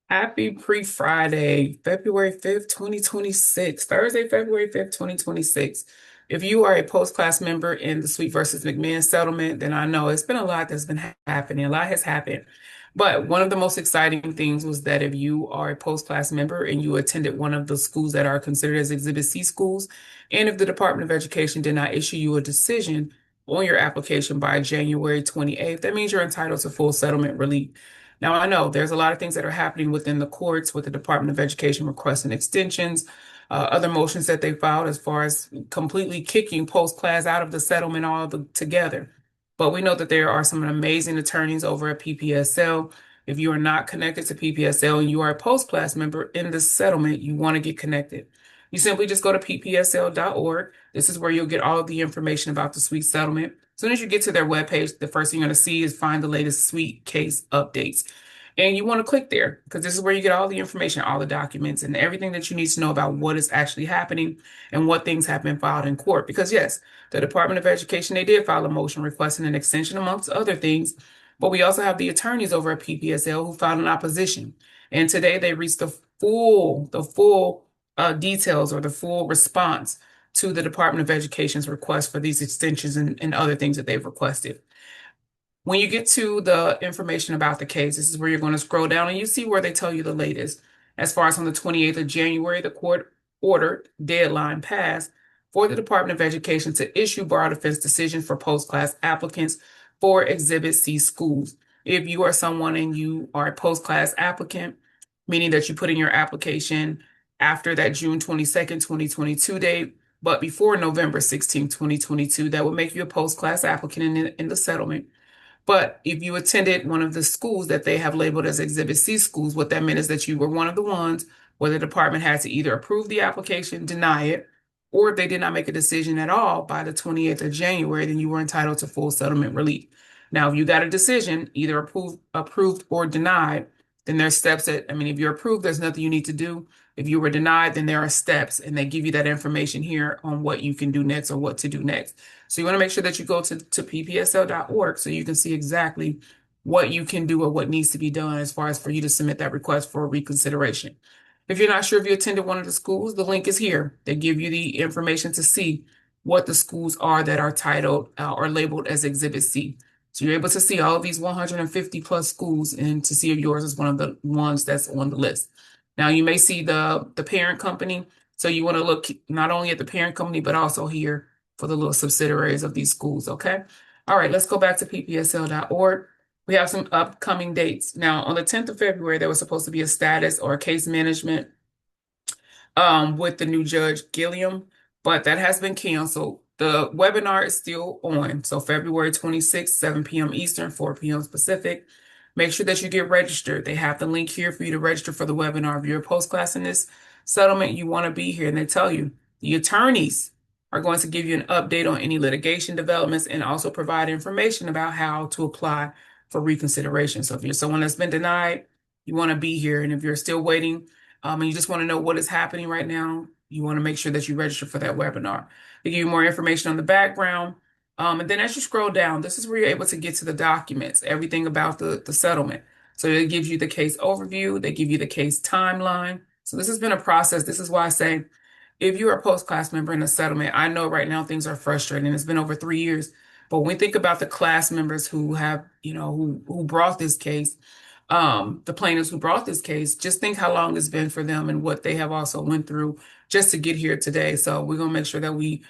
Happy pre-Friday, February 5th, 2026, Thursday, February 5th, 2026. If you are a post-class member in the Sweet versus McMahon settlement, then I know it's been a lot that's been happening. A lot has happened. But one of the most exciting things was that if you are a post-class member and you attended one of the schools that are considered as Exhibit C schools, and if the Department of Education did not issue you a decision on your application by January 28th, that means you're entitled to full settlement relief. Now, I know there's a lot of things that are happening within the courts with the Department of Education requesting extensions, other motions that they filed as far as completely kicking post-class out of the settlement together. But we know that there are some amazing attorneys over at PPSL. If you are not connected to PPSL and you are a post-class member in the settlement, you want to get connected. You simply just go to ppsl.org. This is where you'll get all of the information about the suite settlement. As soon as you get to their webpage, the first thing you're going to see is find the latest suite case updates. And you want to click there because this is where you get all the information, all the documents, and everything that you need to know about what is actually happening and what things have been filed in court. Because, yes, the Department of Education, they did file a motion requesting an extension, amongst other things. But we also have the attorneys over at PPSL who filed an opposition. And today they reached the full details or the full response to the Department of Education's request for these extensions and other things that they've requested. When you get to the information about the case, this is where you're going to scroll down and you see where they tell you the latest. As far as on the 28th of January, the court ordered deadline passed for the Department of Education to issue bar defense decisions for post-class applicants for Exhibit C schools. If you are someone and you are a post-class applicant, meaning that you put in your application after that June 22nd, 2022 date, but before November 16th, 2022, that would make you a post-class applicant in the settlement. But if you attended one of the schools that they have labeled as Exhibit C schools, what that meant is that you were one of the ones where the department had to either approve the application, deny it, or if they did not make a decision at all by the 28th of January, then you were entitled to full settlement relief. Now, if you got a decision, either approved or denied, then there's steps if you're approved, there's nothing you need to do. If you were denied, then there are steps, and they give you that information here on what you can do next or what to do next. So you want to make sure that you go to ppsl.org so you can see exactly what you can do or what needs to be done as far as for you to submit that request for reconsideration. If you're not sure if you attended one of the schools, the link is here. They give you the information to see what the schools are that are titled or labeled as Exhibit C. So you're able to see all of these 150 plus schools and to see if yours is one of the ones that's on the list. Now you may see the parent company. So you want to look not only at the parent company, but also here for the little subsidiaries of these schools, okay? All right, let's go back to ppsl.org. We have some upcoming dates. Now, on the 10th of February, there was supposed to be a status or a case management with the new judge, Gilliam, but that has been canceled. The webinar is still on. So February 26th, 7 p.m. Eastern, 4 p.m. Pacific. Make sure that you get registered. They have the link here for you to register for the webinar. If you're a post-class in this settlement, you want to be here. And they tell you the attorneys are going to give you an update on any litigation developments and also provide information about how to apply for reconsideration. So if you're someone that's been denied, you want to be here. And if you're still waiting, and you just want to know what is happening right now, you want to make sure that you register for that webinar. They give you more information on the background. And then as you scroll down, this is where you're able to get to the documents, everything about the settlement. So it gives you the case overview, they give you the case timeline. So this has been a process. This is why I say, if you're a post-class member in a settlement, I know right now things are frustrating. It's been over 3 years. But when we think about the class members who have, who brought this case, the plaintiffs who brought this case, just think how long it's been for them and what they have also went through just to get here today. So we're gonna make sure that we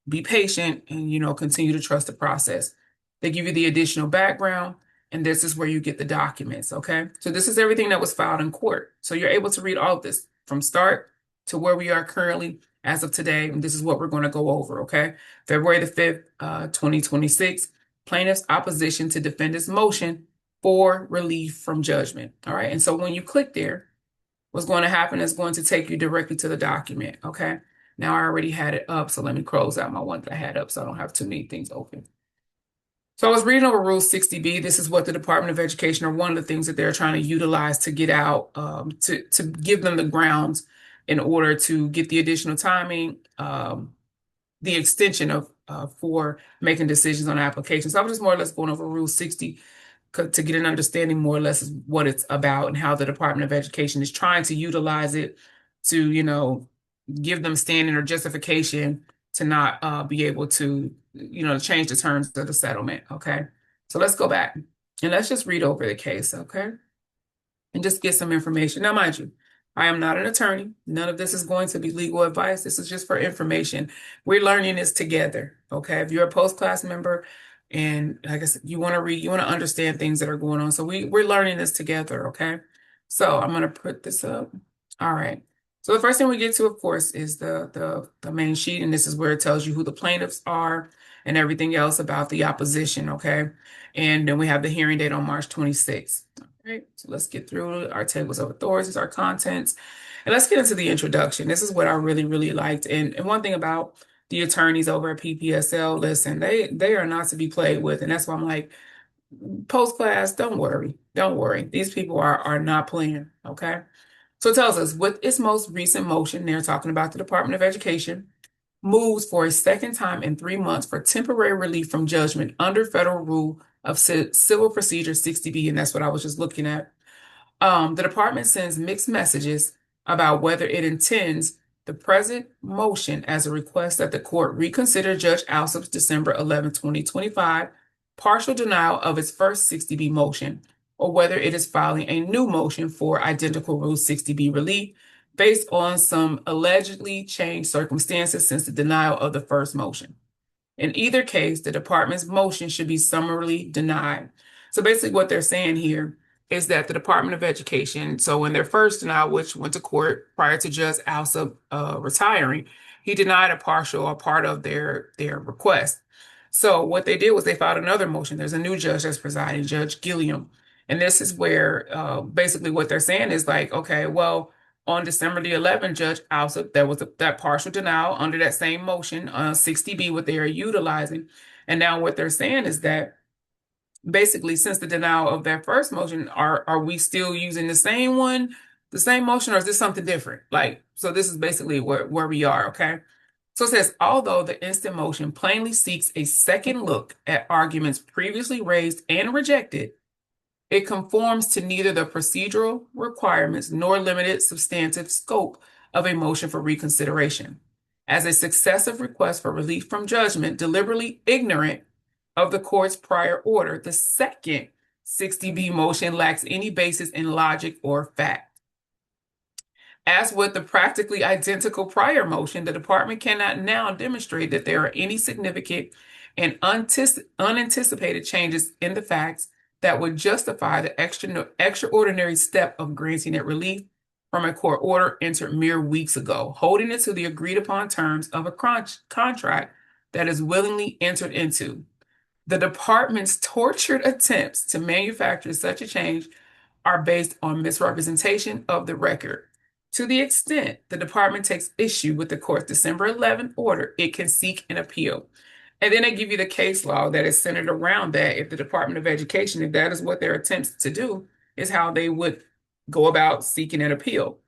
be patient and continue to trust the process. They give you the additional background, and this is where you get the documents. Okay, so this is everything that was filed in court. So you're able to read all of this from start to where we are currently as of today, and this is what we're going to go over. Okay, February the 5th, 2026, plaintiff's opposition to defendant's motion for relief from judgment. All right. And so when you click there, what's going to happen is going to take you directly to the document. Okay. Now I already had it up. So let me close out my one that I had up so I don't have too many things open. So I was reading over Rule 60B. This is what the Department of Education, or one of the things that they're trying to utilize to get out, to give them the grounds in order to get the additional timing, the extension of for making decisions on applications. So I was just more or less going over Rule 60 to get an understanding more or less of what it's about and how the Department of Education is trying to utilize it to, give them standing or justification to not be able to, change the terms of the settlement. Okay. So let's go back and let's just read over the case. Okay. And just get some information. Now, mind you, I am not an attorney. None of this is going to be legal advice. This is just for information. We're learning this together. Okay. If you're a post-class member and like I said, you want to read, you want to understand things that are going on. So we're learning this together. Okay. So I'm going to put this up. All right. So the first thing we get to, of course, is the main sheet. And this is where it tells you who the plaintiffs are and everything else about the opposition. Okay. And then we have the hearing date on March 26th. Right, so let's get through our tables of authorities, our contents, and let's get into the introduction. This is what I really, really liked. And one thing about the attorneys over at PPSL, listen, they are not to be played with. And that's why I'm like, post-class, don't worry. Don't worry. These people are not playing, okay? So it tells us, with its most recent motion, they're talking about the Department of Education, moves for a second time in 3 months for temporary relief from judgment under federal rule of Civil Procedure 60B, and that's what I was just looking at. The department sends mixed messages about whether it intends the present motion as a request that the court reconsider Judge Alsop's December 11, 2025 partial denial of its first 60B motion, or whether it is filing a new motion for identical Rule 60B relief based on some allegedly changed circumstances since the denial of the first motion. In either case, the department's motion should be summarily denied. So basically what they're saying here is that the Department of Education, so in their first denial, which went to court prior to Judge Alsop retiring, he denied a partial or part of their request. So what they did was they filed another motion. There's a new judge that's presiding, Judge Gilliam. And this is where basically what they're saying is like, okay, well, on December the 11th, Judge Alsop, there was that partial denial under that same motion, 60B, what they are utilizing. And now what they're saying is that basically, since the denial of that first motion, are we still using the same one, the same motion, or is this something different? Like, so this is basically where we are, okay? So it says, although the instant motion plainly seeks a second look at arguments previously raised and rejected, it conforms to neither the procedural requirements nor limited substantive scope of a motion for reconsideration. As a successive request for relief from judgment, deliberately ignorant of the court's prior order, the second 60B motion lacks any basis in logic or fact. As with the practically identical prior motion, the department cannot now demonstrate that there are any significant and unanticipated changes in the facts that would justify the extraordinary step of granting it relief from a court order entered mere weeks ago, holding it to the agreed upon terms of a contract that is willingly entered into. The department's tortured attempts to manufacture such a change are based on misrepresentation of the record. To the extent the department takes issue with the court's December 11th order, it can seek an appeal. And then they give you the case law that is centered around that. If the Department of Education, if that is what their attempts to do, is how they would go about seeking an appeal.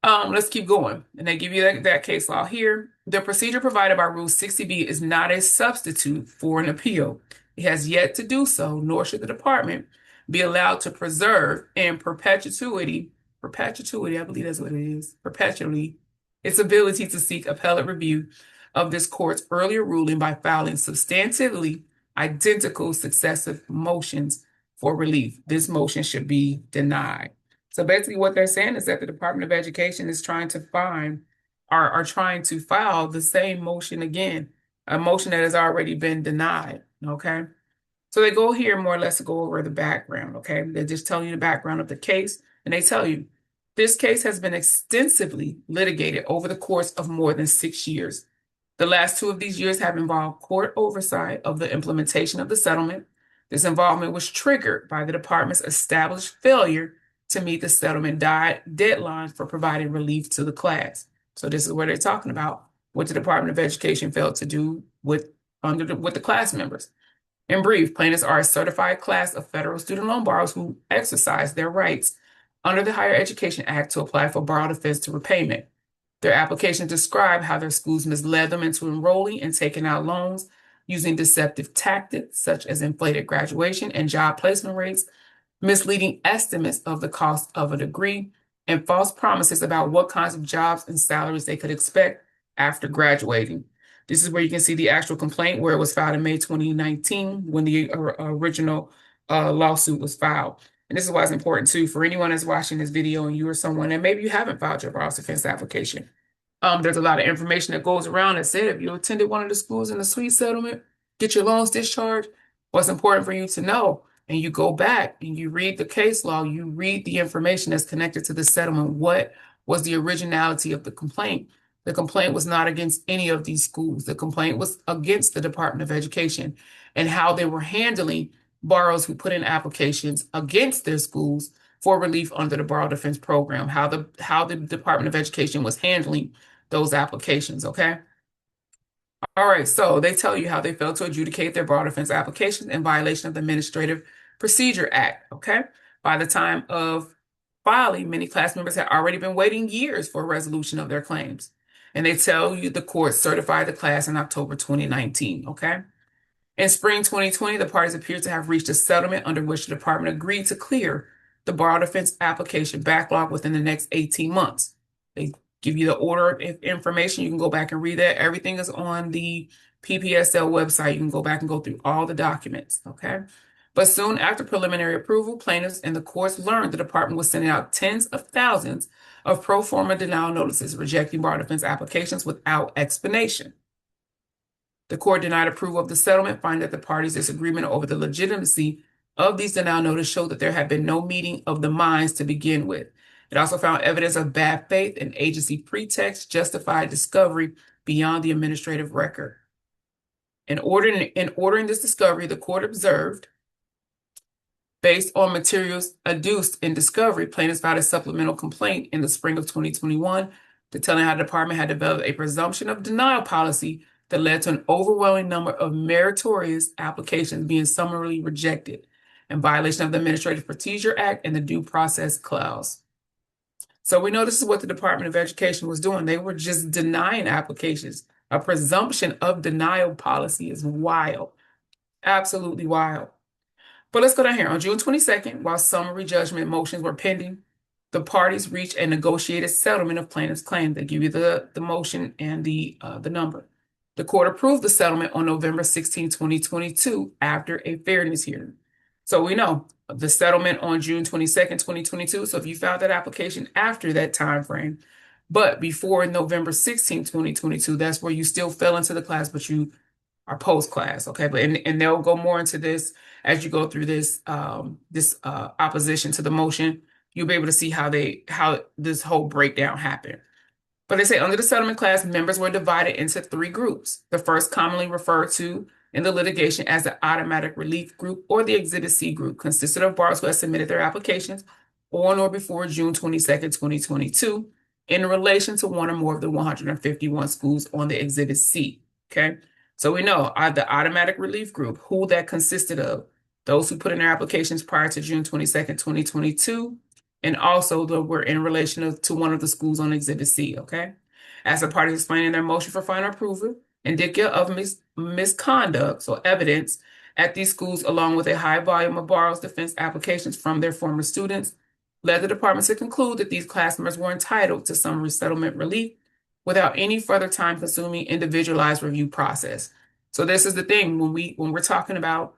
Let's keep going. And they give you that case law here. The procedure provided by Rule 60B is not a substitute for an appeal. It has yet to do so, nor should the department be allowed to preserve in perpetuity, I believe that's what it is, perpetually, its ability to seek appellate review of this court's earlier ruling by filing substantively identical successive motions for relief. This motion should be denied. So basically what they're saying is that the Department of Education is trying to trying to file the same motion again, a motion that has already been denied, okay? So they go here more or less to go over the background, okay? They're just telling you the background of the case, and they tell you, this case has been extensively litigated over the course of more than 6 years. The last 2 of these years have involved court oversight of the implementation of the settlement. This involvement was triggered by the department's established failure to meet the settlement deadlines for providing relief to the class. So this is what they're talking about, what the Department of Education failed to do with the class members. In brief, plaintiffs are a certified class of federal student loan borrowers who exercise their rights under the Higher Education Act to apply for borrow defense to repayment. Their applications describe how their schools misled them into enrolling and taking out loans using deceptive tactics such as inflated graduation and job placement rates, misleading estimates of the cost of a degree, and false promises about what kinds of jobs and salaries they could expect after graduating. This is where you can see the actual complaint where it was filed in May 2019 when the original lawsuit was filed. And this is why it's important too for anyone that's watching this video and you are someone that maybe you haven't filed your borrower's defense application. There's a lot of information that goes around that said if you attended one of the schools in the sweet settlement, get your loans discharged, what's important for you to know. And you go back and you read the case law, you read the information that's connected to the settlement. What was the originality of the complaint? The complaint was not against any of these schools. The complaint was against the Department of Education and how they were handling borrowers who put in applications against their schools for relief under the Borrower Defense Program, how the Department of Education was handling those applications, okay? All right, so they tell you how they failed to adjudicate their borrower defense applications in violation of the Administrative Procedure Act, okay? By the time of filing, many class members had already been waiting years for a resolution of their claims. And they tell you the court certified the class in October 2019, okay? In spring 2020, the parties appeared to have reached a settlement under which the department agreed to clear the borrower defense application backlog within the next 18 months. They give you the order of information. You can go back and read that. Everything is on the PPSL website. You can go back and go through all the documents, okay? But soon after preliminary approval, plaintiffs and the courts learned the department was sending out tens of thousands of pro forma denial notices rejecting borrower defense applications without explanation. The court denied approval of the settlement, finding that the parties' disagreement over the legitimacy of these denial notices showed that there had been no meeting of the minds to begin with. It also found evidence of bad faith and agency pretext justified discovery beyond the administrative record. In ordering this discovery, the court observed, based on materials adduced in discovery, plaintiffs filed a supplemental complaint in the spring of 2021 detailing how the department had developed a presumption of denial policy that led to an overwhelming number of meritorious applications being summarily rejected in violation of the Administrative Procedure Act and the Due Process Clause. So we know this is what the Department of Education was doing. They were just denying applications. A presumption of denial policy is wild, absolutely wild. But let's go down here. On June 22nd, while summary judgment motions were pending, the parties reached a negotiated settlement of plaintiff's claim. They give you the motion and the number. The court approved the settlement on November 16, 2022, after a fairness hearing. So we know the settlement on June 22nd, 2022. So if you filed that application after that time frame, but before November 16, 2022, that's where you still fell into the class, but you are post-class, okay? But and they'll go more into this as you go through this opposition to the motion. You'll be able to see how this whole breakdown happened. But they say under the settlement class, members were divided into three groups. The first, commonly referred to in the litigation as the automatic relief group or the Exhibit C group, consisted of borrowers who had submitted their applications on or before June 22nd, 2022, in relation to one or more of the 151 schools on the Exhibit C, okay? So we know the automatic relief group, who that consisted of, those who put in their applications prior to June 22nd, 2022, and also were in relation to one of the schools on Exhibit C, okay? As the parties explained in their motion for final approval, indicative of misconduct, so evidence, at these schools, along with a high volume of borrower's defense applications from their former students, led the department to conclude that these class members were entitled to summary settlement relief without any further time-consuming individualized review process. So this is the thing, when we're talking about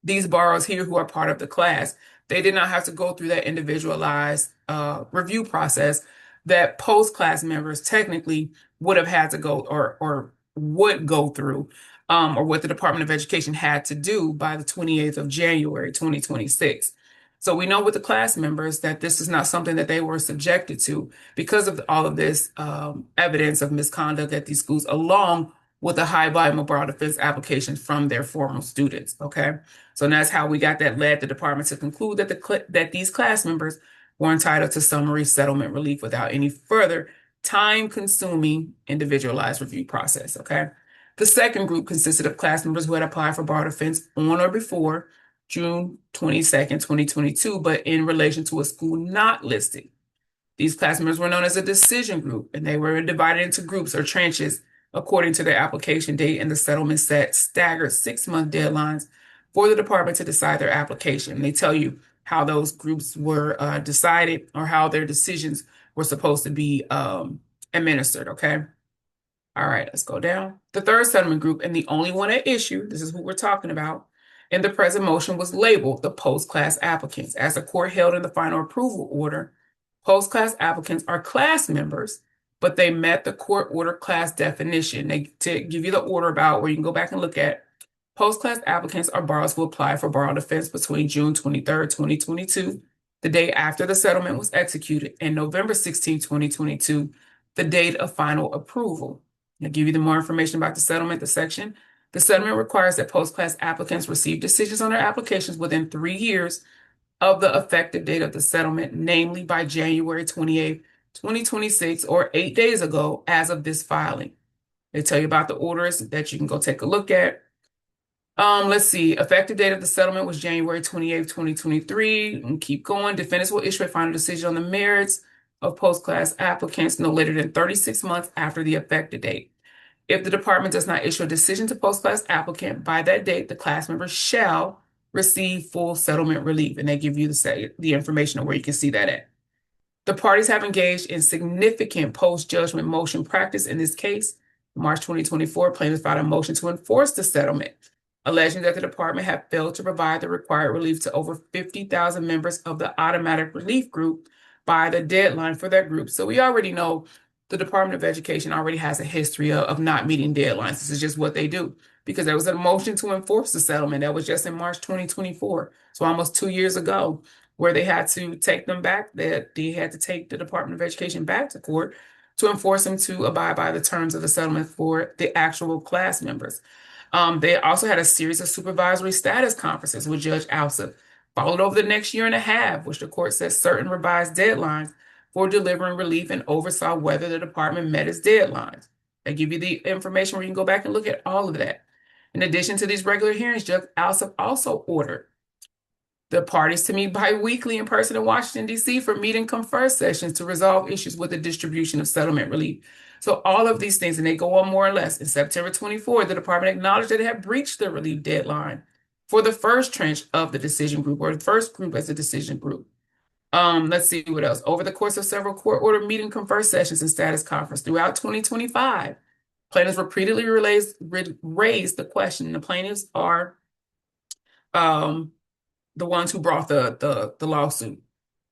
these borrowers here who are part of the class, they did not have to go through that individualized review process that post-class members technically would have had to go or would go through, or what the Department of Education had to do by the 28th of January, 2026. So we know with the class members that this is not something that they were subjected to because of all of this evidence of misconduct at these schools, along with a high volume of borrower defense applications from their former students, okay? So that's how we got that led the department to conclude that these class members were entitled to summary settlement relief without any further time-consuming individualized review process, okay? The second group consisted of class members who had applied for borrower defense on or before June 22nd, 2022, but in relation to a school not listed. These class members were known as a decision group, and they were divided into groups or tranches according to their application date, and the settlement set staggered 6-month deadlines for the department to decide their application. And they tell you how those groups were decided or how their decisions were supposed to be administered, okay? All right, let's go down. The third settlement group, and the only one at issue, this is who we're talking about, in the present motion was labeled the post-class applicants. As the court held in the final approval order, post-class applicants are class members, but they met the court order class definition. To give you the order about where you can go back and look at, post-class applicants are borrowers who applied for borrow defense between June 23rd, 2022, the day after the settlement was executed, and November 16th, 2022, the date of final approval. I'll give you the more information about the settlement, the section. The settlement requires that post-class applicants receive decisions on their applications within 3 years of the effective date of the settlement, namely by January 28th, 2026, or 8 days ago as of this filing. They tell you about the orders that you can go take a look at. Let's see. Effective date of the settlement was January 28th, 2023. And keep going. Defendants will issue a final decision on the merits of post-class applicants no later than 36 months after the effective date. If the department does not issue a decision to post-class applicant by that date, the class member shall receive full settlement relief. And they give you the information on where you can see that at. The parties have engaged in significant post-judgment motion practice in this case. In March 2024, plaintiffs filed a motion to enforce the settlement, alleging that the department had failed to provide the required relief to over 50,000 members of the automatic relief group by the deadline for that group. So we already know the Department of Education already has a history of not meeting deadlines. This is just what they do, because there was a motion to enforce the settlement that was just in March 2024, so almost 2 years ago, where they had to take them back, that they had to take the Department of Education back to court to enforce them to abide by the terms of the settlement for the actual class members. They also had a series of supervisory status conferences with Judge Alsop, followed over the next year and a half, which the court set certain revised deadlines for delivering relief and oversaw whether the department met its deadlines. They give you the information where you can go back and look at all of that. In addition to these regular hearings, Judge Alsop also ordered the parties to meet bi-weekly in person in Washington, D.C. for meet and confer sessions to resolve issues with the distribution of settlement relief. So all of these things, and they go on more or less. In September 24, the department acknowledged that it had breached the relief deadline for the first tranche of the decision group, or the first group as a decision group. Let's see what else. Over the course of several court order meet and confer sessions and status conference throughout 2025, plaintiffs repeatedly raised the question, and the plaintiffs are the ones who brought the lawsuit.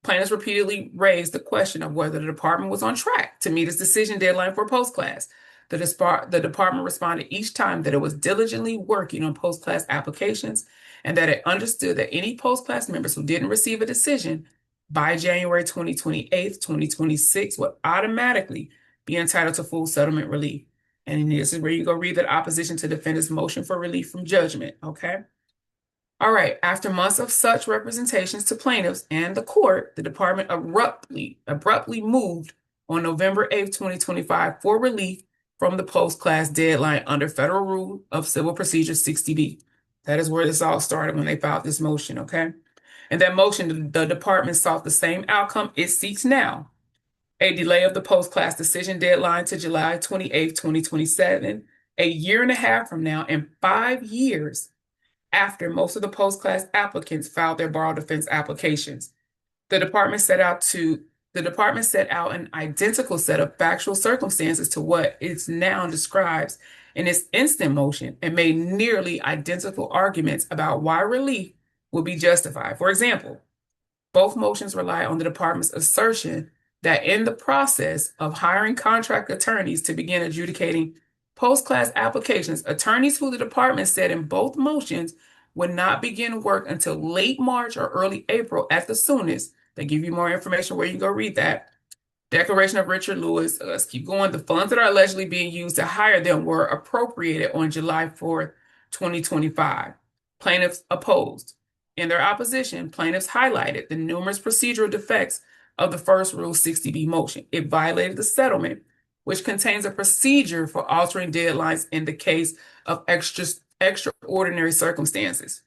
Plaintiffs repeatedly raised the question of whether the department was on track to meet its decision deadline for post-class. The department responded each time that it was diligently working on post-class applications and that it understood that any post-class members who didn't receive a decision by January 2028, 2026 would automatically be entitled to full settlement relief. And this is where you go read that opposition to defendant's motion for relief from judgment, okay? All right, after months of such representations to plaintiffs and the court, the department abruptly moved on November 8th, 2025 for relief from the post-class deadline under Federal Rule of Civil Procedure 60B. That is where this all started when they filed this motion, okay? In that motion, the department sought the same outcome it seeks now, a delay of the post-class decision deadline to July 28th, 2027, a year and a half from now, and 5 years after most of the post-class applicants filed their borrow defense applications. The department set out an identical set of factual circumstances to what it now describes in its instant motion and made nearly identical arguments about why relief would be justified. For example, both motions rely on the department's assertion that in the process of hiring contract attorneys to begin adjudicating post-class applications, attorneys who the department said in both motions would not begin work until late March or early April at the soonest. They give you more information where you can go read that. Declaration of Richard Lewis. Let's keep going. The funds that are allegedly being used to hire them were appropriated on July 4th, 2025. Plaintiffs opposed. In their opposition, plaintiffs highlighted the numerous procedural defects of the first Rule 60B motion. It violated the settlement, which contains a procedure for altering deadlines in the case of extraordinary circumstances,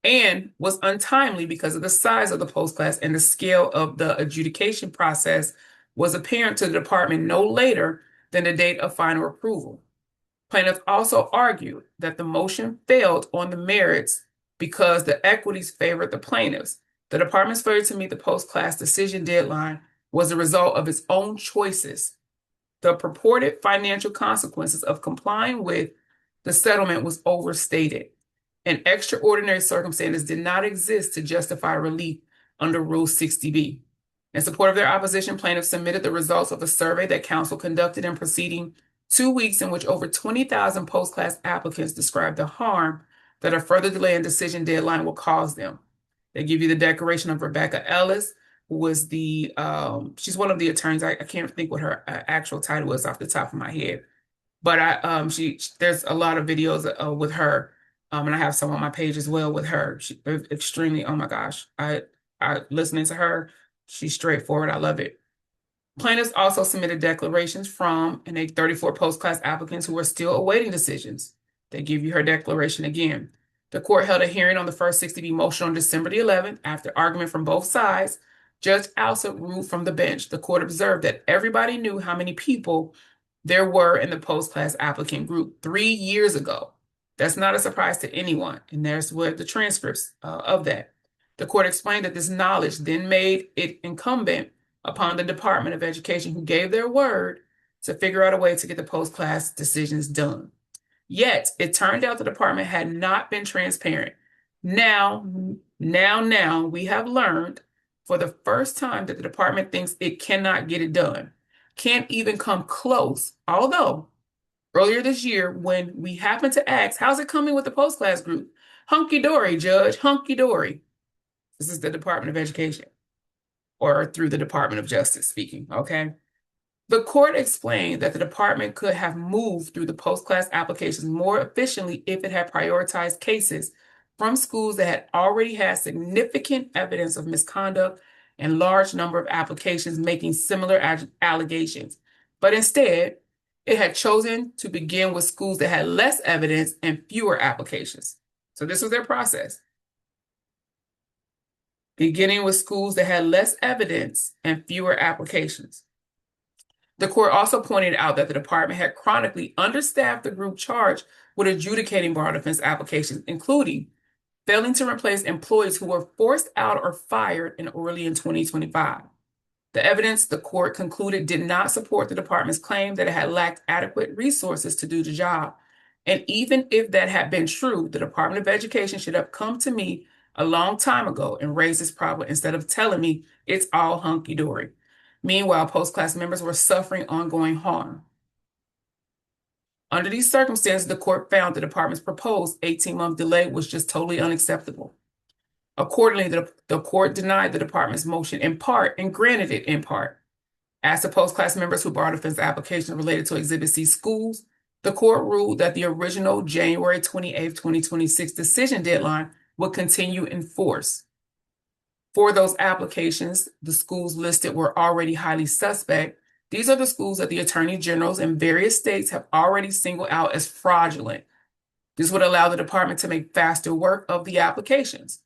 and was untimely because of the size of the post-class and the scale of the adjudication process was apparent to the department no later than the date of final approval. Plaintiffs also argued that the motion failed on the merits because the equities favored the plaintiffs. The department's failure to meet the post-class decision deadline was the result of its own choices. The purported financial consequences of complying with the settlement was overstated, and extraordinary circumstances did not exist to justify relief under Rule 60B. In support of their opposition, plaintiffs submitted the results of a survey that counsel conducted in preceding 2 weeks, in which over 20,000 post-class applicants described the harm that a further delay in decision deadline will cause them. They give you the declaration of Rebecca Ellis, who was she's one of the attorneys. I can't think what her actual title is off the top of my head, but there's a lot of videos with her, and I have some on my page as well with her. She's extremely, oh my gosh, I listening to her, she's straightforward. I love it. Plaintiffs also submitted declarations from 34 post-class applicants who are still awaiting decisions. They give you her declaration again. The court held a hearing on the first 60B motion on December the 11th. After argument from both sides, Judge Alsop ruled from the bench. The court observed that everybody knew how many people there were in the post-class applicant group 3 years ago. That's not a surprise to anyone, and there's what the transcripts of that. The court explained that this knowledge then made it incumbent upon the Department of Education, who gave their word, to figure out a way to get the post-class decisions done. Yet, it turned out the department had not been transparent. Now, we have learned for the first time that the department thinks it cannot get it done, can't even come close. Although, earlier this year, when we happened to ask, how's it coming with the post-class group? Hunky-dory, Judge, hunky-dory. This is the Department of Education, or through the Department of Justice speaking, okay? The court explained that the department could have moved through the post-class applications more efficiently if it had prioritized cases from schools that had already had significant evidence of misconduct and large number of applications making similar allegations. But instead, it had chosen to begin with schools that had less evidence and fewer applications. So this was their process. Beginning with schools that had less evidence and fewer applications. The court also pointed out that the department had chronically understaffed the group charged with adjudicating bar defense applications, including failing to replace employees who were forced out or fired early in 2025. The evidence, the court concluded, did not support the department's claim that it had lacked adequate resources to do the job. And even if that had been true, the Department of Education should have come to me a long time ago and raised this problem instead of telling me it's all hunky-dory. Meanwhile, post-class members were suffering ongoing harm. Under these circumstances, the court found the department's proposed 18-month delay was just totally unacceptable. Accordingly, the court denied the department's motion in part and granted it in part. As to post-class members who brought defense applications related to Exhibit C schools, the court ruled that the original January 28, 2026 decision deadline would continue in force. For those applications, the schools listed were already highly suspect. These are the schools that the attorney generals in various states have already singled out as fraudulent. This would allow the department to make faster work of the applications.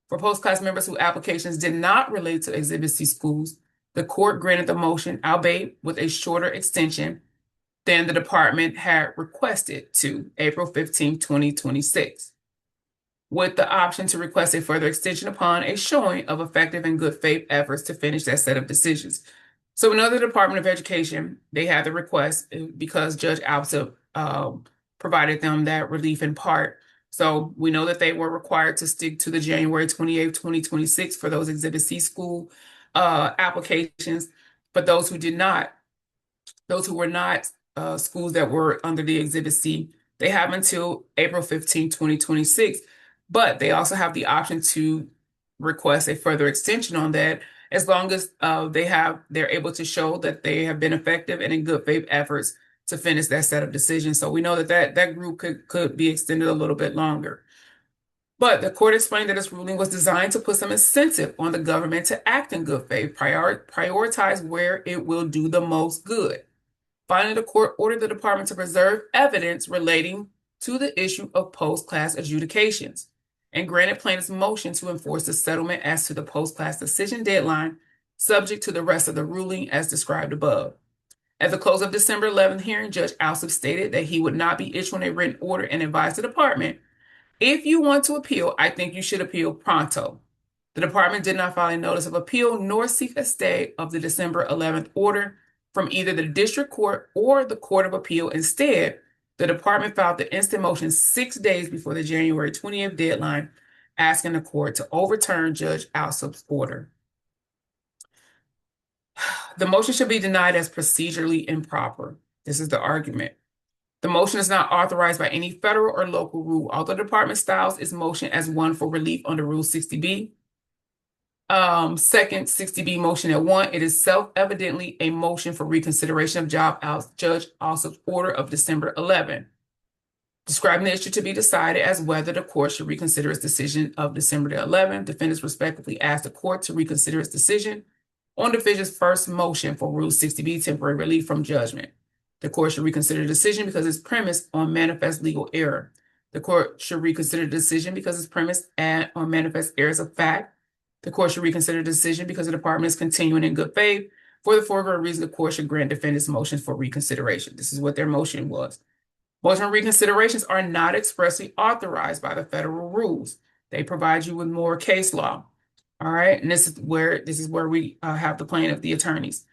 For post-class members whose applications did not relate to Exhibit C schools, the court granted the motion, albeit with a shorter extension than the department had requested, to April 15, 2026, with the option to request a further extension upon a showing of effective and good faith efforts to finish that set of decisions. So in the Department of Education, they had the request because Judge Alsop provided them that relief in part. So we know that they were required to stick to the January 28, 2026 for those Exhibit C school applications. But those who did not, those who were not schools that were under the Exhibit C, they have until April 15, 2026. But they also have the option to request a further extension on that, as long as they're able to show that they have been effective and in good faith efforts to finish that set of decisions. So we know that group could be extended a little bit longer. But the court explained that its ruling was designed to put some incentive on the government to act in good faith, prioritize where it will do the most good. Finally, the court ordered the department to preserve evidence relating to the issue of post-class adjudications and granted plaintiffs' motion to enforce the settlement as to the post-class decision deadline, subject to the rest of the ruling as described above. At the close of December 11th hearing, Judge Alsop stated that he would not be issuing a written order and advised the department, if you want to appeal, I think you should appeal pronto. The department did not file a notice of appeal nor seek a stay of the December 11th order from either the district court or the court of appeal. Instead, the department filed the instant motion 6 days before the January 20th deadline, asking the court to overturn Judge Alsop's order. The motion should be denied as procedurally improper. This is the argument. The motion is not authorized by any federal or local rule, although the department styles its motion as one for relief under Rule 60B. Second 60B motion at 1, it is self-evidently a motion for reconsideration of Judge Alsop's order of December 11, describing the issue to be decided as whether the court should reconsider its decision of December 11. Defendants respectively ask the court to reconsider its decision on the division's first motion for Rule 60B, temporary relief from judgment. The court should reconsider the decision because it's premised on manifest legal error. The court should reconsider the decision because it's premised on manifest errors of fact. The court should reconsider the decision because the department is continuing in good faith. For the foregoing reason, the court should grant defendants' motions for reconsideration. This is what their motion was. Motion reconsiderations are not expressly authorized by the federal rules. They provide you with more case law. All right, and this is where we have the plaintiff, the attorneys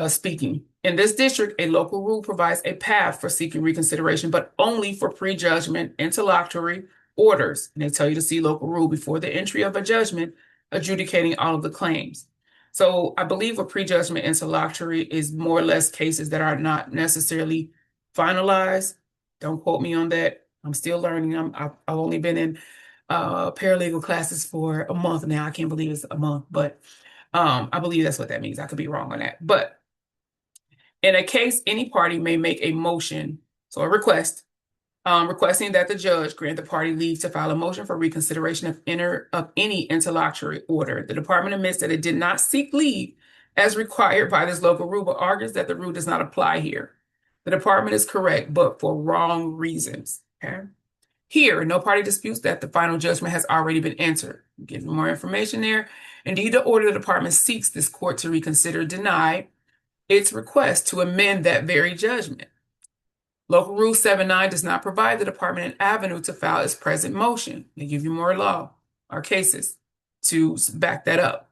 speaking. In this district, a local rule provides a path for seeking reconsideration, but only for prejudgment interlocutory orders. And they tell you to see local rule before the entry of a judgment adjudicating all of the claims. So I believe a prejudgment interlocutory is more or less cases that are not necessarily finalized. Don't quote me on that. I'm still learning. I've only been in paralegal classes for a month now. I can't believe it's a month, but I believe that's what that means. I could be wrong on that. But in a case, any party may make a motion, so a request, requesting that the judge grant the party leave to file a motion for reconsideration of any interlocutory order. The department admits that it did not seek leave as required by this local rule, but argues that the rule does not apply here. The department is correct, but for wrong reasons. Okay. Here, no party disputes that the final judgment has already been entered. Give you more information there. Indeed, the order the department seeks this court to reconsider denied its request to amend that very judgment. Local Rule 79 does not provide the department an avenue to file its present motion. They give you more law or cases to back that up.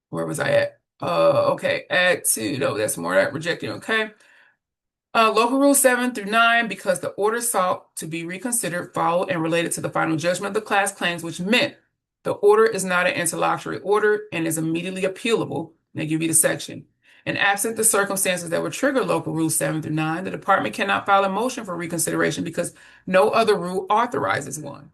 Where was I at? Okay, add to, no, that's more that rejecting, okay. Local Rule 7 through 9, because the order sought to be reconsidered, followed, and related to the final judgment of the class claims, which meant the order is not an interlocutory order and is immediately appealable. They give you the section. And absent the circumstances that would trigger Local Rule 7 through 9, the department cannot file a motion for reconsideration because no other rule authorizes one.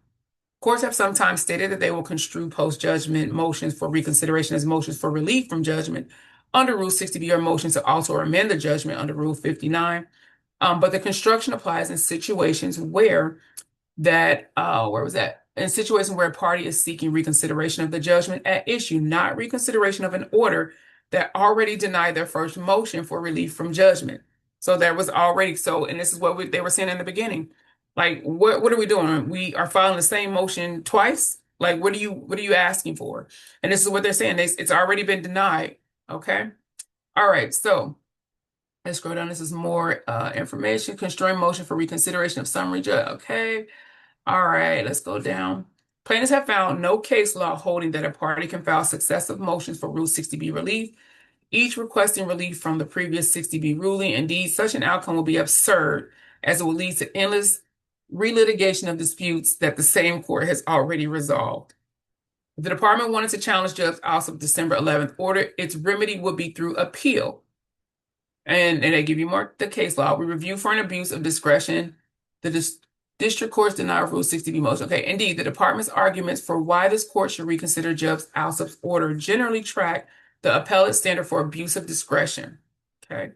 Courts have sometimes stated that they will construe post-judgment motions for reconsideration as motions for relief from judgment under Rule 60B or motions to alter or amend the judgment under Rule 59. But the construction applies in situations where in situations where a party is seeking reconsideration of the judgment at issue, not reconsideration of an order that already denied their first motion for relief from judgment. So there was already, and this is what they were saying in the beginning. Like, what are we doing? We are filing the same motion twice? Like, what are you asking for? And this is what they're saying. It's already been denied. Okay. All right. So let's scroll down. This is more information. Construing motion for reconsideration of summary judgment. Okay. All right. Let's go down. Plaintiffs have found no case law holding that a party can file successive motions for Rule 60B relief, each requesting relief from the previous 60B ruling. Indeed, such an outcome will be absurd, as it will lead to endless relitigation of disputes that the same court has already resolved. If the department wanted to challenge Judge Alsop's December 11th order, its remedy would be through appeal. And they give you more the case law. We review for an abuse of discretion the district court's denial of Rule 60B motion. Okay, indeed, the department's arguments for why this court should reconsider Judge Alsop's order generally track the appellate standard for abuse of discretion. Okay.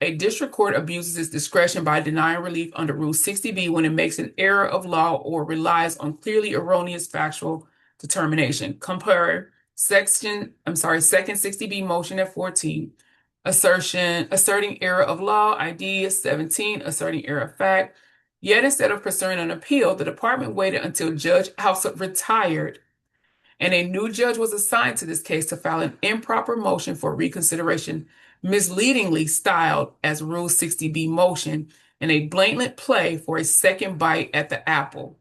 A district court abuses its discretion by denying relief under Rule 60B when it makes an error of law or relies on clearly erroneous factual determination. Compare second 60B motion at 14, asserting error of law, ID 17, asserting error of fact. Yet instead of pursuing an appeal, the department waited until Judge Alsop retired and a new judge was assigned to this case to file an improper motion for reconsideration, misleadingly styled as Rule 60B motion, and a blatant play for a second bite at the apple.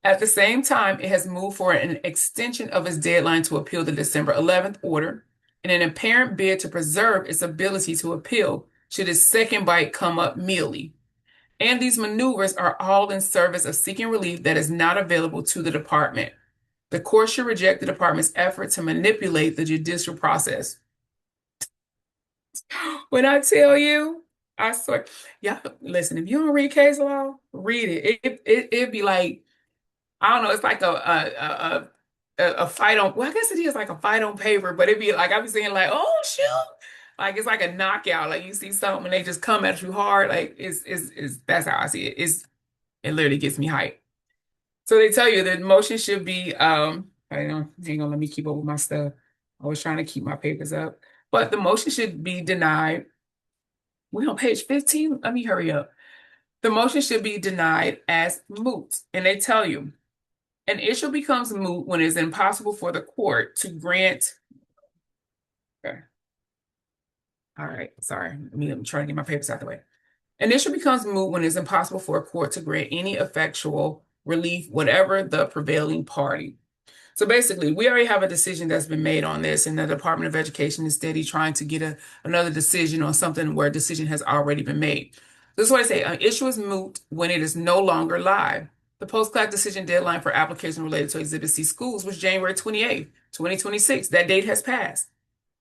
At the same time, it has moved for an extension of its deadline to appeal the December 11th order in an apparent bid to preserve its ability to appeal should its second bite come up mealy. And these maneuvers are all in service of seeking relief that is not available to the department. The court should reject the department's effort to manipulate the judicial process. When I tell you, I swear, yeah, listen, if you don't read case law, read it. It'd be like, I don't know, it's like a fight on, well, I guess it is like a fight on paper, but it'd be like, I'd be saying like, oh, shoot. Like, it's like a knockout. Like, you see something and they just come at you hard. Like, that's how I see it. It literally gets me hyped. So they tell you the motion should be, I know, hang on, let me keep up with my stuff. I was trying to keep my papers up. But the motion should be denied. We're on page 15. Let me hurry up. The motion should be denied as moot. And they tell you, an issue becomes moot when it is impossible for the court to grant. Okay. All right. Sorry. I'm trying to get my papers out the way. An issue becomes moot when it is impossible for a court to grant any effectual relief, whatever the prevailing party. So basically, we already have a decision that's been made on this, and the Department of Education is steady trying to get another decision on something where a decision has already been made. This is what I say, an issue is moot when it is no longer live. The post-class decision deadline for applications related to Exhibit C schools was January 28th, 2026. That date has passed.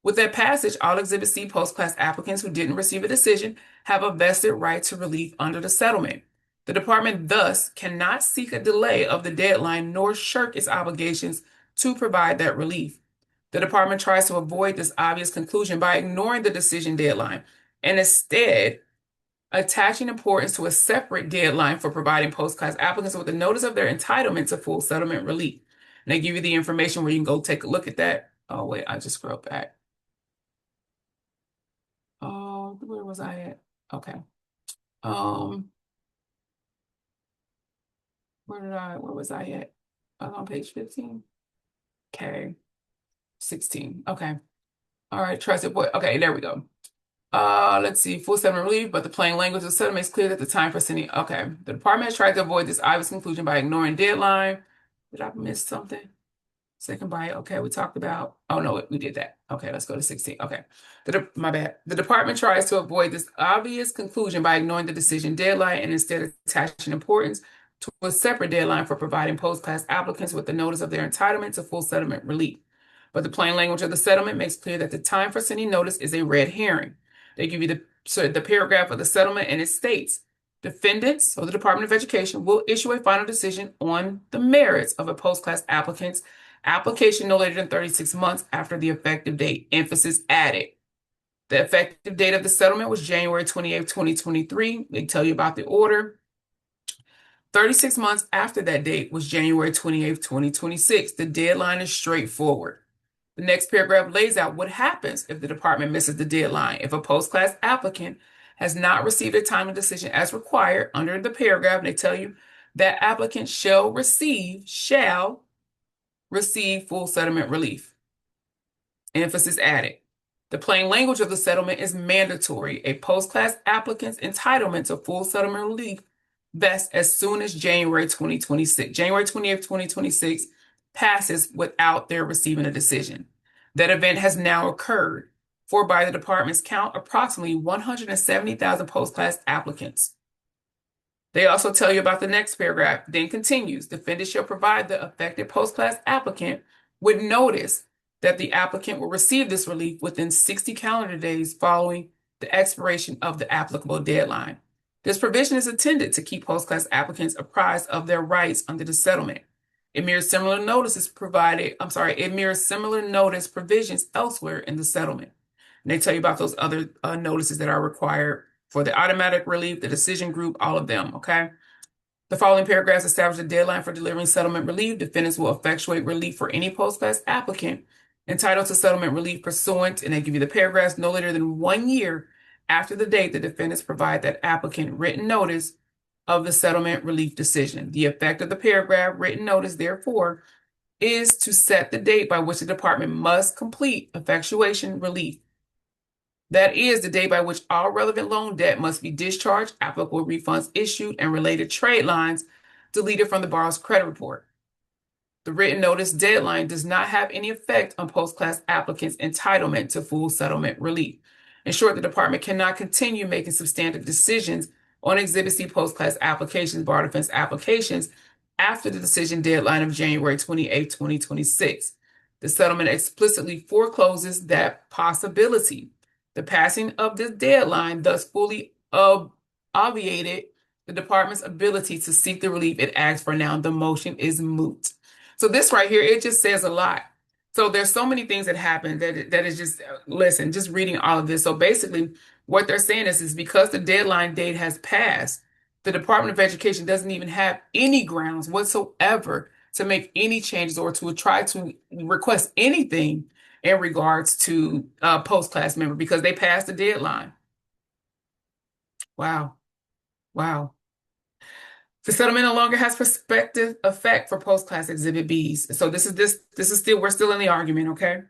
With that passage, all Exhibit C post-class applicants who didn't receive a decision have a vested right to relief under the settlement. The department thus cannot seek a delay of the deadline nor shirk its obligations to provide that relief. The department tries to avoid this obvious conclusion by ignoring the decision deadline and instead attaching importance to a separate deadline for providing post-class applicants with a notice of their entitlement to full settlement relief. And they give you the information where you can go take a look at that. Oh, wait, I just scrolled back. Oh, where was I at? Okay. Where was I at? I was on page 15. Okay. 16. Okay. All right, trusted boy. Okay, there we go. Let's see, full settlement relief, but the plain language of the settlement makes clear that the time for sending. Okay. The department has tried to avoid this obvious conclusion by ignoring deadline. Did I miss something? Second bite. Okay, we talked about. Oh no, we did that. Okay, let's go to 16. Okay. My bad. The department tries to avoid this obvious conclusion by ignoring the decision deadline and instead attaching importance to a separate deadline for providing post-class applicants with the notice of their entitlement to full settlement relief. But the plain language of the settlement makes clear that the time for sending notice is a red herring. They give you the paragraph of the settlement, and it states, defendants, or the Department of Education, will issue a final decision on the merits of a post-class applicant's application no later than 36 months after the effective date. Emphasis added. The effective date of the settlement was January 28th, 2023. They tell you about the order. 36 months after that date was January 28th, 2026. The deadline is straightforward. The next paragraph lays out what happens if the department misses the deadline. If a post-class applicant has not received a timely decision as required under the paragraph, they tell you that applicant shall receive full settlement relief. Emphasis added. The plain language of the settlement is mandatory. A post-class applicant's entitlement to full settlement relief vests as soon as January 2026. January 28th, 2026 passes without their receiving a decision. That event has now occurred, for by the department's count, approximately 170,000 post-class applicants. They also tell you about the next paragraph, then continues, defendant shall provide the affected post-class applicant with notice that the applicant will receive this relief within 60 calendar days following the expiration of the applicable deadline. This provision is intended to keep post-class applicants apprised of their rights under the settlement. It mirrors similar notice provisions elsewhere in the settlement. And they tell you about those other notices that are required for the automatic relief, the decision group, all of them, okay? The following paragraphs establish a deadline for delivering settlement relief. Defendants will effectuate relief for any post-class applicant entitled to settlement relief pursuant, and they give you the paragraphs, no later than 1 year after the date the defendants provide that applicant written notice of the settlement relief decision. The effect of the paragraph written notice, therefore, is to set the date by which the department must complete effectuation relief. That is the day by which all relevant loan debt must be discharged, applicable refunds issued, and related trade lines deleted from the borrower's credit report. The written notice deadline does not have any effect on post-class applicants' entitlement to full settlement relief. In short, the department cannot continue making substantive decisions on Exhibit C post-class applications, bar defense applications, after the decision deadline of January 28, 2026. The settlement explicitly forecloses that possibility. The passing of this deadline thus fully obviated the department's ability to seek the relief it asks for now. The motion is moot. So this right here, it just says a lot. So there's so many things that happen that is just, listen, just reading all of this. So basically what they're saying is because the deadline date has passed, the Department of Education doesn't even have any grounds whatsoever to make any changes or to try to request anything in regards to post-class member because they passed the deadline. Wow. Wow. The settlement no longer has prospective effect for post-class Exhibit Bs. So this is still, we're still in the argument, okay?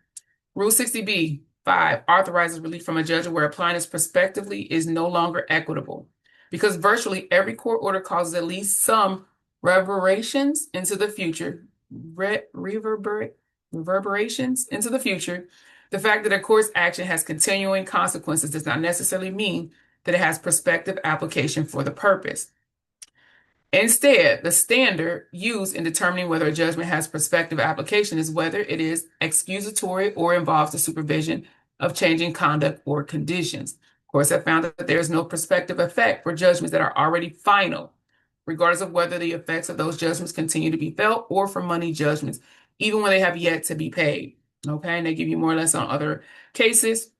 Rule 60B, 5, authorizes relief from a judgment where applying this prospectively is no longer equitable. Because virtually every court order causes at least some reverberations into the future. Reverberations into the future. The fact that a court's action has continuing consequences does not necessarily mean that it has prospective application for the purpose. Instead, the standard used in determining whether a judgment has prospective application is whether it is excusatory or involves the supervision of changing conduct or conditions. Courts have found that there is no prospective effect for judgments that are already final, regardless of whether the effects of those judgments continue to be felt or for money judgments, even when they have yet to be paid. Okay, and they give you more or less on other cases.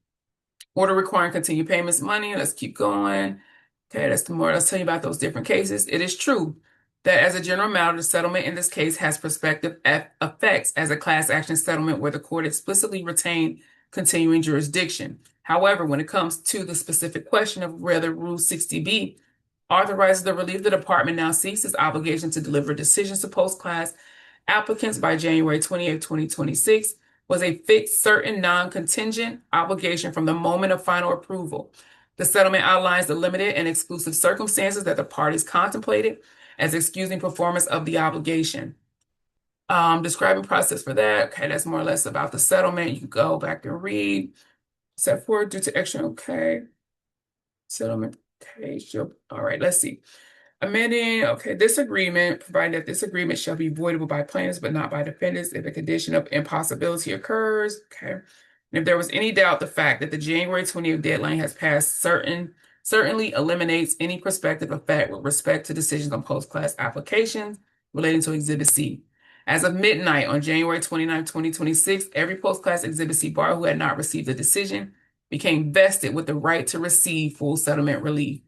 Order requiring continued payments of money. Let's keep going. Okay, that's the more. Let's tell you about those different cases. It is true that as a general matter, the settlement in this case has prospective effects as a class action settlement where the court explicitly retained continuing jurisdiction. However, when it comes to the specific question of whether Rule 60B authorizes the relief, the department now seeks its obligation to deliver decisions to post-class applicants by January 28, 2026, was a fixed, certain, non-contingent obligation from the moment of final approval. The settlement outlines the limited and exclusive circumstances that the parties contemplated as excusing performance of the obligation. Describing process for that. Okay, that's more or less about the settlement. You can go back and read. Set forward due to extra, okay. Settlement, okay, sure. All right, let's see. Amending, okay, this agreement, providing that this agreement shall be voidable by plaintiffs but not by defendants if a condition of impossibility occurs, okay. And if there was any doubt, the fact that the January 20th deadline has passed certainly eliminates any prospective effect with respect to decisions on post-class applications relating to Exhibit C. As of midnight on January 29, 2026, every post-class Exhibit C borrower who had not received a decision became vested with the right to receive full settlement relief.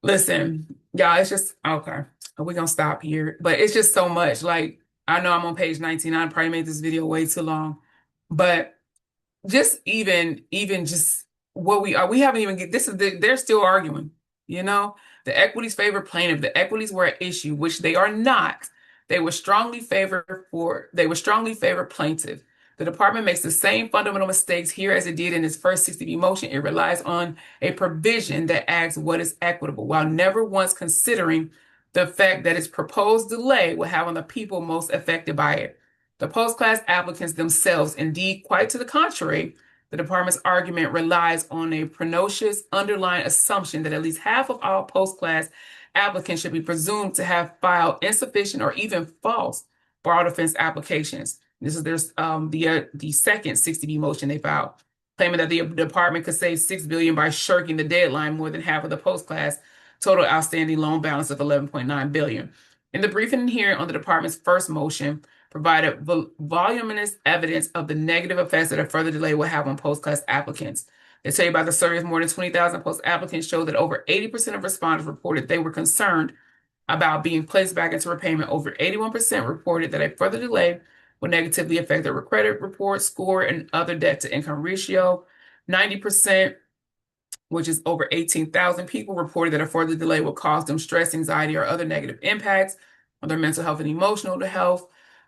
Listen, y'all, it's just, okay, we're going to stop here. But it's just so much. Like, I know I'm on page 19. I probably made this video way too long. But just even just what we haven't even get, they're still arguing, you know? The equities favor plaintiff. The equities were at issue, which they are not. They were strongly favor plaintiff. The department makes the same fundamental mistakes here as it did in its first 60B motion. It relies on a provision that asks what is equitable, while never once considering the fact that its proposed delay will have on the people most affected by it. The post-class applicants themselves, indeed, quite to the contrary, the department's argument relies on a pernicious underlying assumption that at least half of all post-class applicants should be presumed to have filed insufficient or even false borrower defense applications. This is the second 60B motion they filed, claiming that the department could save $6 billion by shirking the deadline, more than half of the post-class total outstanding loan balance of $11.9 billion. In the briefing here on the department's first motion, provided voluminous evidence of the negative effects that a further delay will have on post-class applicants. They tell you about the survey of more than 20,000 post-applicants showed that over 80% of respondents reported they were concerned about being placed back into repayment. Over 81% reported that a further delay will negatively affect their credit report, score, and other debt-to-income ratio. 90% which is over 18,000 people, reported that a further delay will cause them stress, anxiety, or other negative impacts on their mental health and emotional health.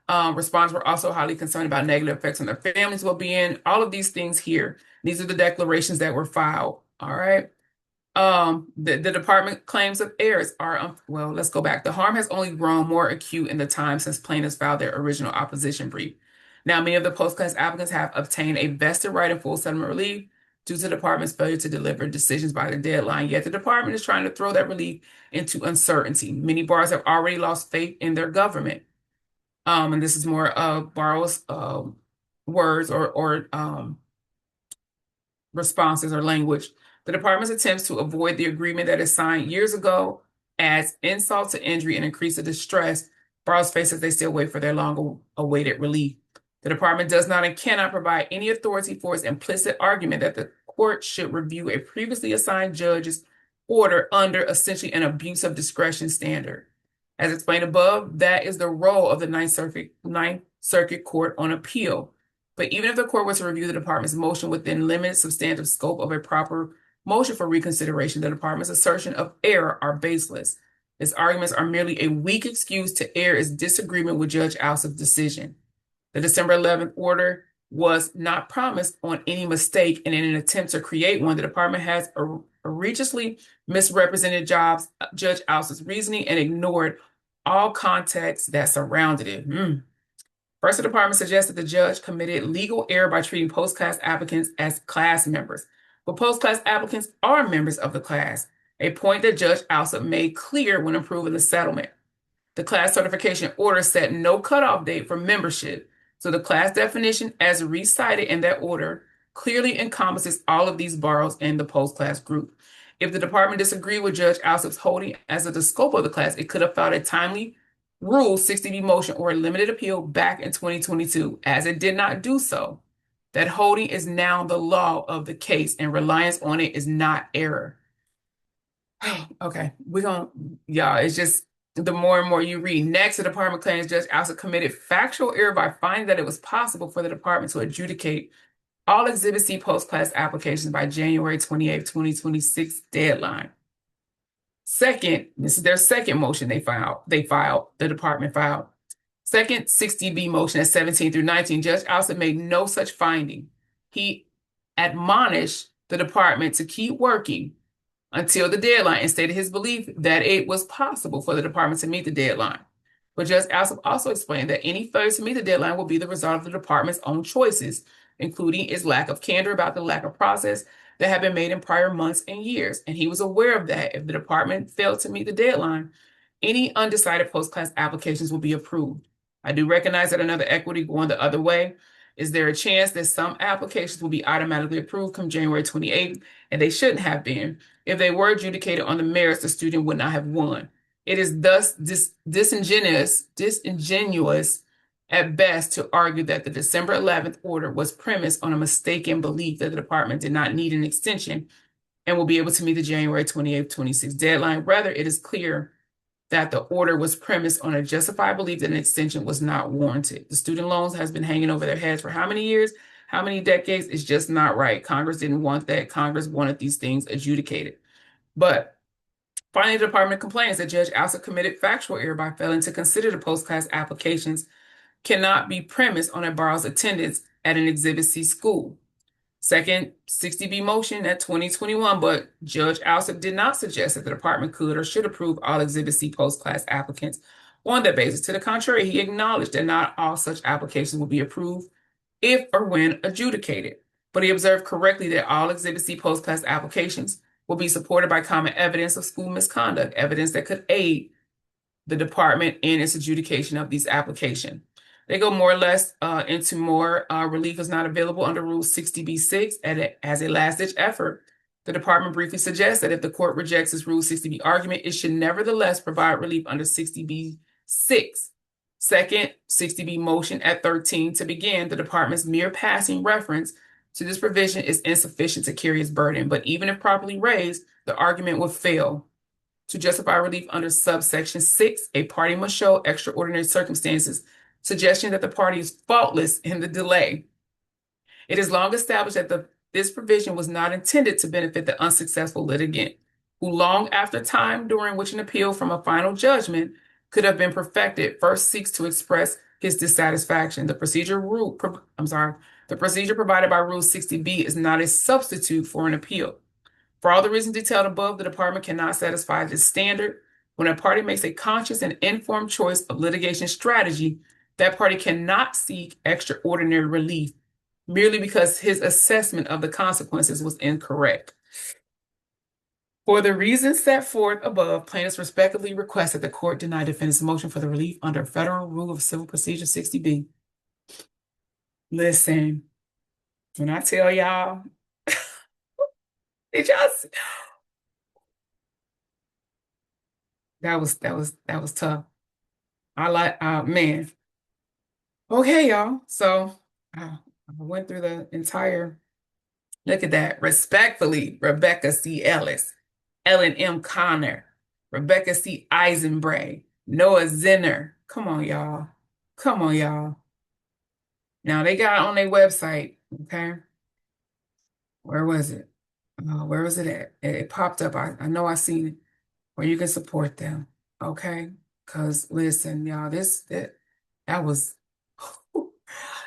Respondents were also highly concerned about negative effects on their families' well-being. All of these things here. These are the declarations that were filed. All right. The department claims of errors are, well, let's go back. The harm has only grown more acute in the time since plaintiffs filed their original opposition brief. Now, many of the post-class applicants have obtained a vested right in full settlement relief due to the department's failure to deliver decisions by the deadline. Yet the department is trying to throw that relief into uncertainty. Many bars have already lost faith in their government. And this is more of Barrow's words or responses or language. The department's attempts to avoid the agreement that is signed years ago adds insult to injury and increase the distress Barrow's face as they still wait for their long-awaited relief. The department does not and cannot provide any authority for its implicit argument that the court should review a previously assigned judge's order under essentially an abuse of discretion standard. As explained above, that is the role of the Ninth Circuit Court on Appeal. But even if the court were to review the department's motion within limited substantive scope of a proper motion for reconsideration, the department's assertion of error are baseless. Its arguments are merely a weak excuse to air its disagreement with Judge Alsop's decision. The December 11th order was not promised on any mistake, and in an attempt to create one, the department has egregiously misrepresented Judge Alsop's reasoning and ignored all context that surrounded it. First, the department suggests that the judge committed legal error by treating post-class applicants as class members. But post-class applicants are members of the class, a point that Judge Alsop made clear when approving the settlement. The class certification order set no cutoff date for membership, so the class definition, as recited in that order, clearly encompasses all of these boroughs in the post-class group. If the department disagreed with Judge Alsop's holding as to the scope of the class, it could have filed a timely Rule 60B motion or a limited appeal back in 2022. As it did not do so, that holding is now the law of the case, and reliance on it is not error. Okay, it's just the more and more you read. Next, the department claims Judge Alsop committed factual error by finding that it was possible for the department to adjudicate all Exhibit C post-class applications by January 28, 2026 deadline. Second, this is their second motion the department filed. Second 60B motion at 17 through 19, Judge Alsop made no such finding. He admonished the department to keep working until the deadline and stated his belief that it was possible for the department to meet the deadline. But Judge Alsop also explained that any failure to meet the deadline will be the result of the department's own choices, including its lack of candor about the lack of process that had been made in prior months and years. And he was aware of that. If the department failed to meet the deadline, any undecided post-class applications will be approved. I do recognize that another equity going the other way. Is there a chance that some applications will be automatically approved come January 28th, and they shouldn't have been? If they were adjudicated on the merits, the student would not have won. It is thus disingenuous at best to argue that the December 11th order was premised on a mistaken belief that the department did not need an extension and will be able to meet the January 28th, 26 deadline. Rather, it is clear that the order was premised on a justified belief that an extension was not warranted. The student loans has been hanging over their heads for how many years, how many decades? It's just not right. Congress didn't want that. Congress wanted these things adjudicated. But finally, the department complains that Judge Alsop committed factual error by failing to consider the post-class applications cannot be premised on a borrower's attendance at an Exhibit C school. Second 60B motion at 2021, but Judge Alsop did not suggest that the department could or should approve all Exhibit C post-class applicants on that basis. To the contrary, he acknowledged that not all such applications will be approved if or when adjudicated. But he observed correctly that all Exhibit C post-class applications will be supported by common evidence of school misconduct, evidence that could aid the department in its adjudication of these applications. They go more or less into more relief is not available under Rule 60B-6 as a last-ditch effort. The department briefly suggests that if the court rejects its Rule 60B argument, it should nevertheless provide relief under 60B-6. Second 60B motion at 13 to begin, the department's mere passing reference to this provision is insufficient to carry its burden, but even if properly raised, the argument would fail. To justify relief under subsection 6, a party must show extraordinary circumstances, suggesting that the party is faultless in the delay. It is long established that this provision was not intended to benefit the unsuccessful litigant, who long after time during which an appeal from a final judgment could have been perfected, first seeks to express his dissatisfaction. The procedure provided by Rule 60B is not a substitute for an appeal. For all the reasons detailed above, the department cannot satisfy this standard. When a party makes a conscious and informed choice of litigation strategy, that party cannot seek extraordinary relief merely because his assessment of the consequences was incorrect. For the reasons set forth above, plaintiffs respectfully request that the court deny defendant's motion for the relief under Federal Rule of Civil Procedure 60B. Listen, when I tell y'all, did y'all see? That was tough. Man. Okay, y'all. So I went through the entire, look at that. Respectfully, Rebecca C. Ellis, Ellen M. Connor, Rebecca C. Eisenbray, Noah Zinner. Come on, y'all. Come on, y'all. Now they got on their website, okay? Where was it? Where was it at? It popped up. I know I seen it where you can support them, okay? Because listen, y'all, that was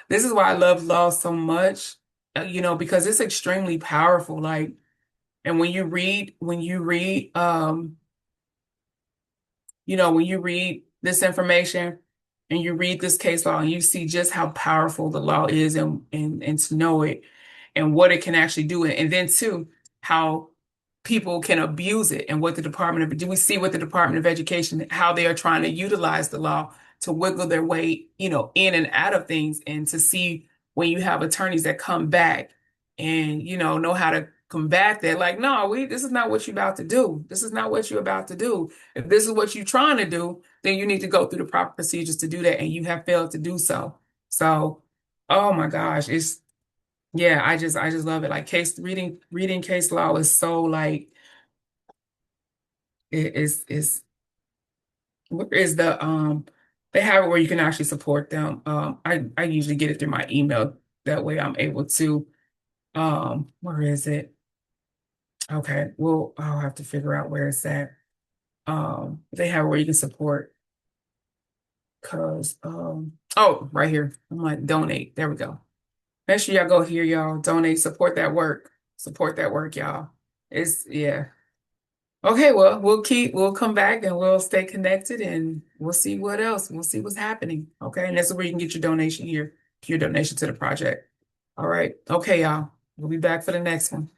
this is why I love law so much, because it's extremely powerful. Like, and when you read this information and you read this case law and you see just how powerful the law is and to know it and what it can actually do. And then too, how people can abuse it and do we see what the Department of Education, how they are trying to utilize the law to wiggle their way, in and out of things, and to see when you have attorneys that come back and, know how to combat that. Like, no, this is not what you're about to do. This is not what you're about to do. If this is what you're trying to do, then you need to go through the proper procedures to do that, and you have failed to do so. So, oh my gosh, yeah, I just love it. Like reading case law is so like it is where is they have it where you can actually support them. I usually get it through my email. That way I'm able to where is it? Okay, well, I'll have to figure out where it's at. They have it where you can support oh, right here. I'm like donate. There we go. Make sure y'all go here, y'all. Donate, support that work. Support that work, y'all. Yeah. Okay, well, we'll come back and we'll stay connected and we'll see what else. We'll see what's happening. Okay. And that's where you can get your donation here, your donation to the project. All right. Okay, y'all. We'll be back for the next one.